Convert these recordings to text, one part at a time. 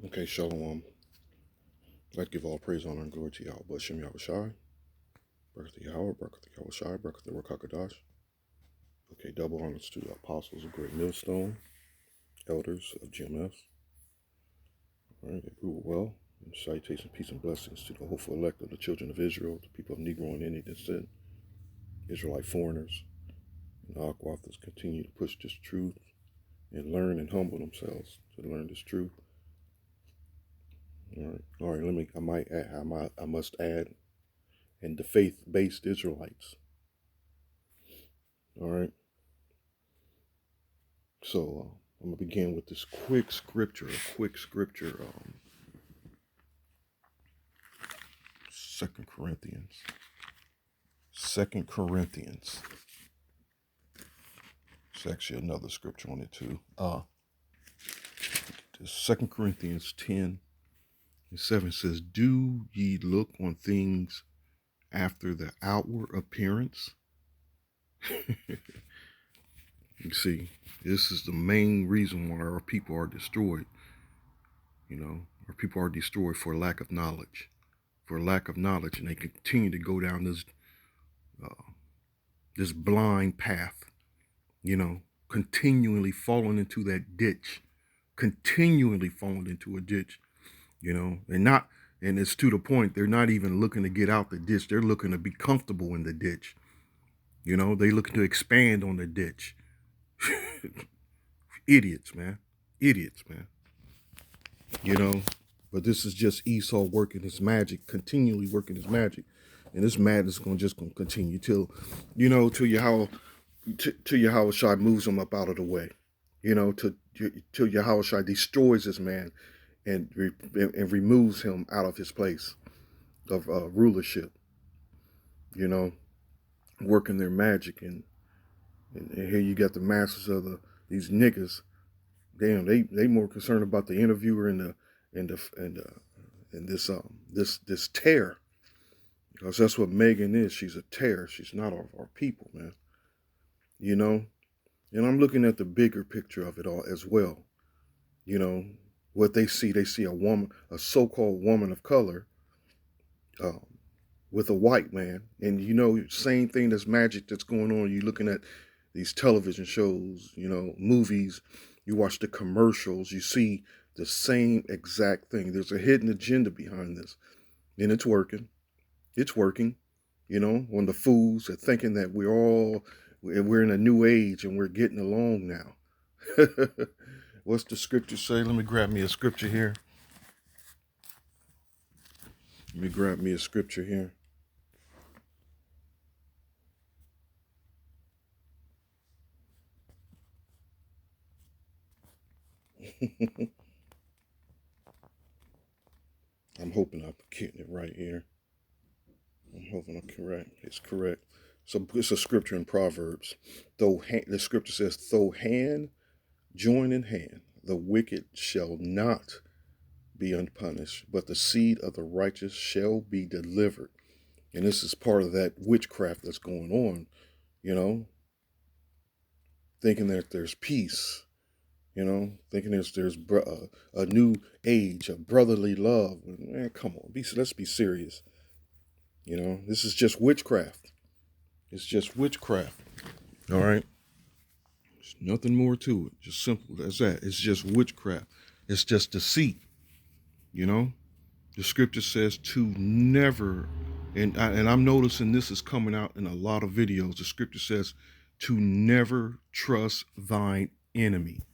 Okay, Shalom. I'd like to give all praise, honor, and glory to Yahweh, Bashem Yahweh Shai, Baruch Yahweh, Baruch Yahweh Shai, Baruch the Rakakadash. Okay, double honors to the apostles of Great Millstone, elders of GMS. All right, they grew well. And salutation, peace, and blessings to the hopeful elect of the children of Israel, the people of Negro and Indian descent, Israelite foreigners, and the Aquathas continue to push this truth and learn and humble themselves to learn this truth. All right. I must add, and the faith-based Israelites. All right. So I'm gonna begin with this quick scripture. Second Corinthians. It's actually another scripture on it too. Second Corinthians 10:7 says, "Do ye look on things after the outward appearance?" You see, this is the main reason why our people are destroyed. You know, our people are destroyed for lack of knowledge. And they continue to go down this blind path, you know, continually falling into that ditch, you know, and it's to the point they're not even looking to get out the ditch. They're looking to be comfortable in the ditch. You know, they looking to expand on the ditch. Idiots, man. You know, but this is just Esau working his magic, continually working his magic. And this madness is just going to continue till Yahweh Shai moves him up out of the way. You know, till Yahweh Shai destroys this man and removes him out of his place of rulership. You know, working their magic. And here you got the masters of these niggas. Damn, they more concerned about the interviewer and this tear, because that's what Megan is. She's a tear. She's not our people, man. You know, and I'm looking at the bigger picture of it all as well. You know, what they see a woman, a so-called woman of color, with a white man, and you know, same thing. That's magic that's going on. You're looking at these television shows, you know, movies. You watch the commercials. You see the same exact thing. There's a hidden agenda behind this, and it's working. You know, when the fools are thinking that we're in a new age and we're getting along now. What's the scripture say? Let me grab me a scripture here. I'm hoping I'm getting it right here. I'm hoping I'm correct. It's correct. So it's a scripture in Proverbs. The scripture says, "Though hand join in hand, the wicked shall not be unpunished, but the seed of the righteous shall be delivered." And this is part of that witchcraft that's going on, you know, thinking that there's peace, you know, thinking there's a new age of brotherly love. Man, come on, let's be serious. You know, this is just witchcraft. It's just witchcraft. All right. There's nothing more to it. Just simple as that. It's just witchcraft. It's just deceit. You know, the scripture says to never, and I'm noticing this is coming out in a lot of videos. The scripture says to never trust thine enemy.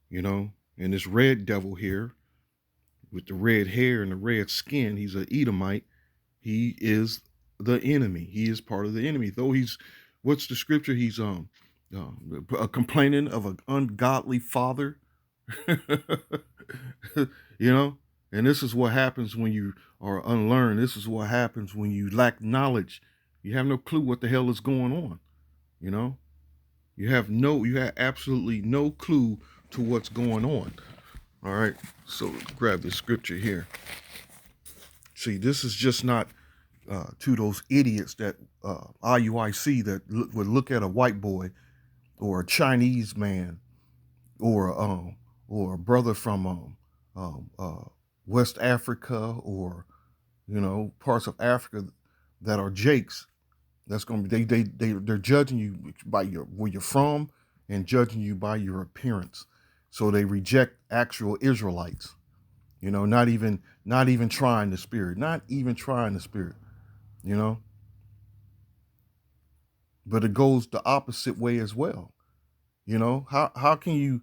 You know, and this red devil here with the red hair and the red skin, he's an Edomite. He is the enemy. He is part of the enemy. Though what's the scripture? He's complaining of an ungodly father. You know, and this is what happens when you are unlearned. This is what happens when you lack knowledge. You have no clue what the hell is going on. You know, you have absolutely no clue to what's going on. All right, so grab this scripture here. See, this is just not to those idiots that IUIC that would look at a white boy or a Chinese man or a brother from um, uh, West Africa, or parts of Africa that are Jakes. That's going to be they're judging you by where you're from and judging you by your appearance. So they reject actual Israelites. Not even trying the spirit, not even trying the spirit. You know, but it goes the opposite way as well. How can you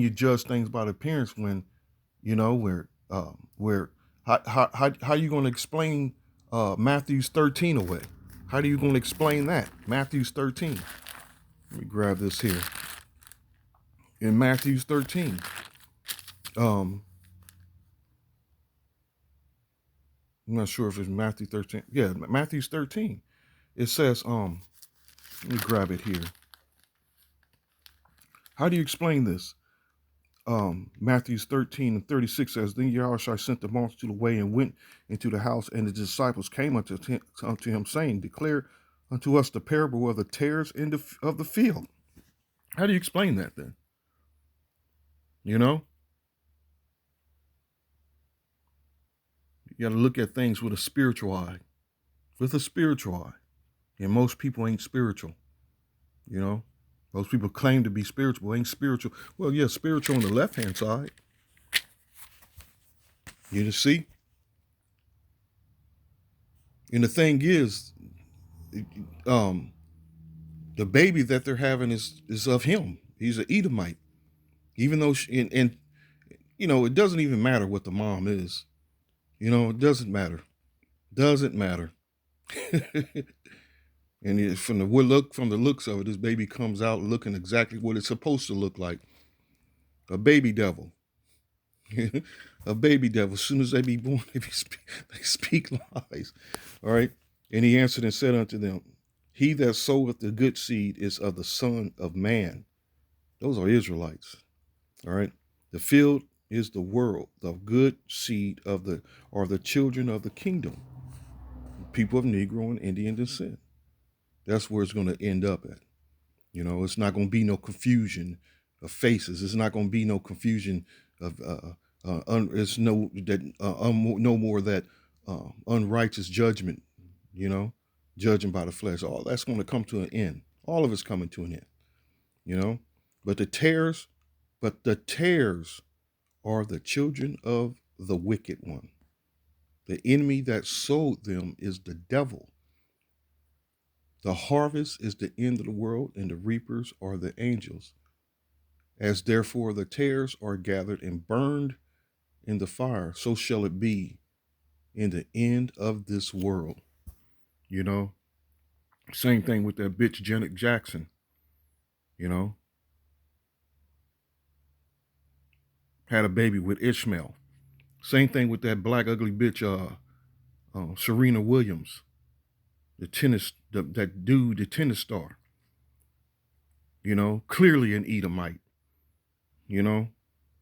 judge things by the appearance when where how you going to explain Matthew's 13 away? How are you going to explain that? Matthew's 13. Let me grab this here. In Matthew's 13, I'm not sure if it's Matthew 13. Yeah, Matthew's 13. It says, let me grab it here. How do you explain this? Matthew's 13 and 36 says, Then Yahushua sent the multitude away and went into the house, and the disciples came unto him, saying, Declare unto us the parable of the tares of the field. How do you explain that then? You got to look at things with a spiritual eye. With a spiritual eye. And most people ain't spiritual. Most people claim to be spiritual, ain't spiritual. Well, yeah, spiritual on the left-hand side. You see? And the thing is, the baby that they're having is of him. He's an Edomite. Even though, it doesn't even matter what the mom is. It doesn't matter. Doesn't matter. And from the looks of it, this baby comes out looking exactly what it's supposed to look like. A baby devil. A baby devil. As soon as they be born, they speak lies. All right. And he answered and said unto them, He that soweth the good seed is of the Son of Man. Those are Israelites. All right. The field is the world. The good seed are the children of the kingdom. People of Negro and Indian descent. That's where it's going to end up at. It's not going to be no confusion of faces. It's not going to be no confusion of it's no more that unrighteous judgment. Judging by the flesh. All that's going to come to an end. All of it's coming to an end. But the tares are the children of the wicked one. The enemy that sowed them is the devil. The harvest is the end of the world, and the reapers are the angels. As therefore the tares are gathered and burned in the fire, so shall it be in the end of this world. Same thing with that bitch Janet Jackson. Had a baby with Ishmael. Same thing with that black ugly bitch Serena Williams. The tennis star. Clearly an Edomite.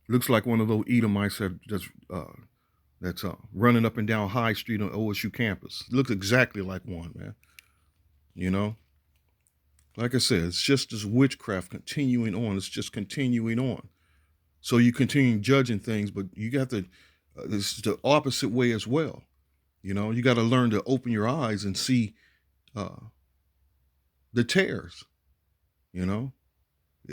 Looks like one of those Edomites that's running up and down High Street on OSU campus. Looks exactly like one, man. Like I said, it's just this witchcraft continuing on. It's just continuing on. So you continue judging things, but you got to, it's the opposite way as well. You got to learn to open your eyes and see the tares.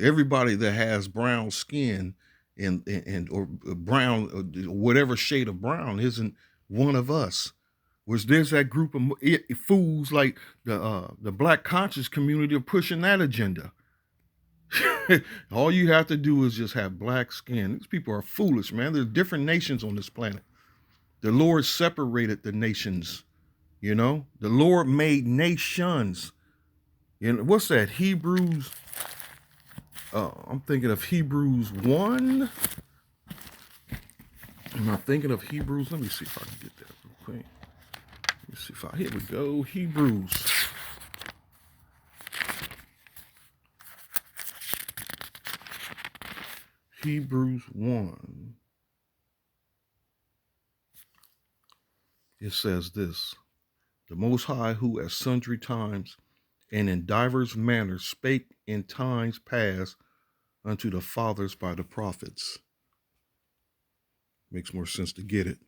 Everybody that has brown skin and or brown, whatever shade of brown, isn't one of us. Whereas there's that group of fools like the black conscious community are pushing that agenda. All you have to do is just have black skin. These people are foolish, man. There's different nations on this planet. The Lord separated the nations. The Lord made nations. What's that? Hebrews. I'm thinking of Hebrews 1. Am I thinking of Hebrews? Let me see if I can get that real quick. Let me see if here we go. Hebrews 1. It says this: The Most High, who at sundry times and in divers manners spake in times past unto the fathers by the prophets. Makes more sense to get it.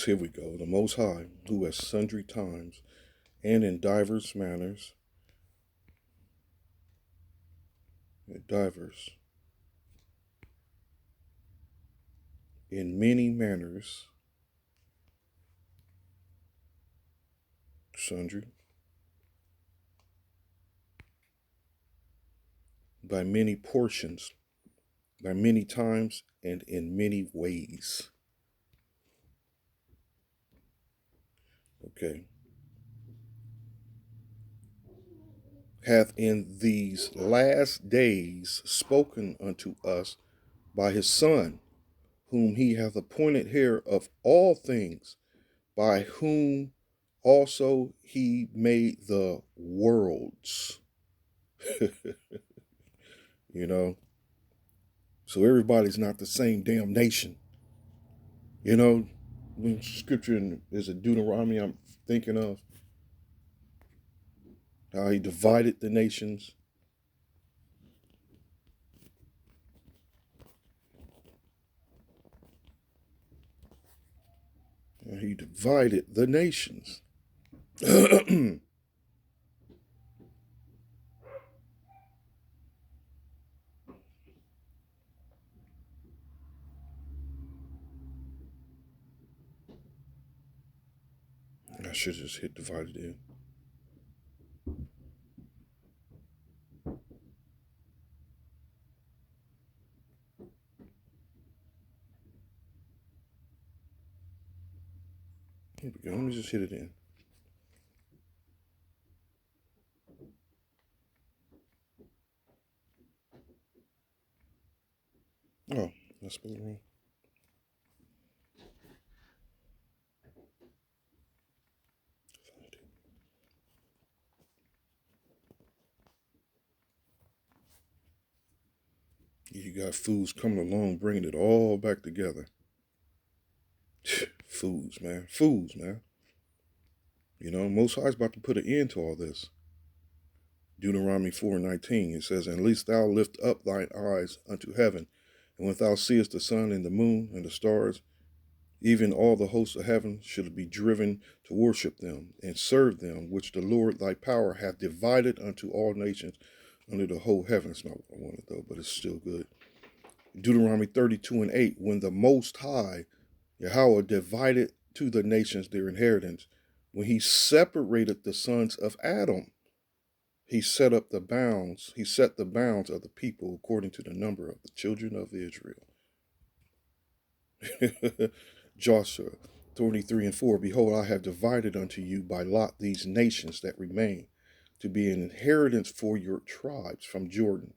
Here we go. The Most High, who at sundry times and in divers manners, in many manners, sundry, by many portions, by many times, and in many ways. Okay. Hath in these last days spoken unto us by his Son, whom he hath appointed heir of all things, by whom also he made the worlds. You know, so everybody's not the same damn nation. You know, when scripture is a Deuteronomy I'm thinking of, how he divided the nations. He divided the nations. I should just hit divided in. Here we go. Let me just hit it in. Oh, I spelled it wrong. You got fools coming along, bringing it all back together. Fools, man. Fools, man. You know, Most High's about to put an end to all this. Deuteronomy 4:19, it says, "And at least thou lift up thine eyes unto heaven, and when thou seest the sun and the moon and the stars, even all the hosts of heaven should be driven to worship them and serve them, which the Lord thy power hath divided unto all nations under the whole heaven." It's not what I wanted though, but it's still good. Deuteronomy 32:8, when the Most High, Yahweh, divided to the nations their inheritance, when he separated the sons of Adam, he set the bounds of the people according to the number of the children of Israel. Joshua 23:4, behold, I have divided unto you by lot these nations that remain, to be an inheritance for your tribes from Jordan,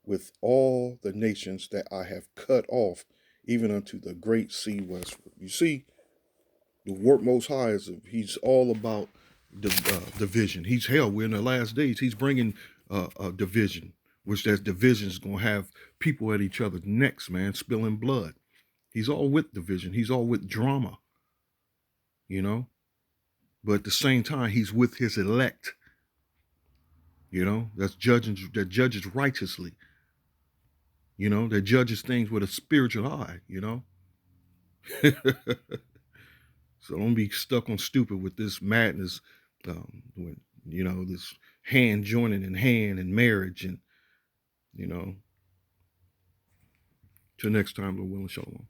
with all the nations that I have cut off, even unto the great sea westward. You see, the work Most High he's all about the division. We're in the last days. He's bringing a division, which that division is going to have people at each other's necks, man, spilling blood. He's all with division. He's all with drama, you know. But at the same time, he's with his elect, you know, that judges righteously, you know, that judges things with a spiritual eye, you know. So don't be stuck on stupid with this madness, when, you know, this hand joining in hand and marriage, and, you know. Till next time, Lord willing, shalom.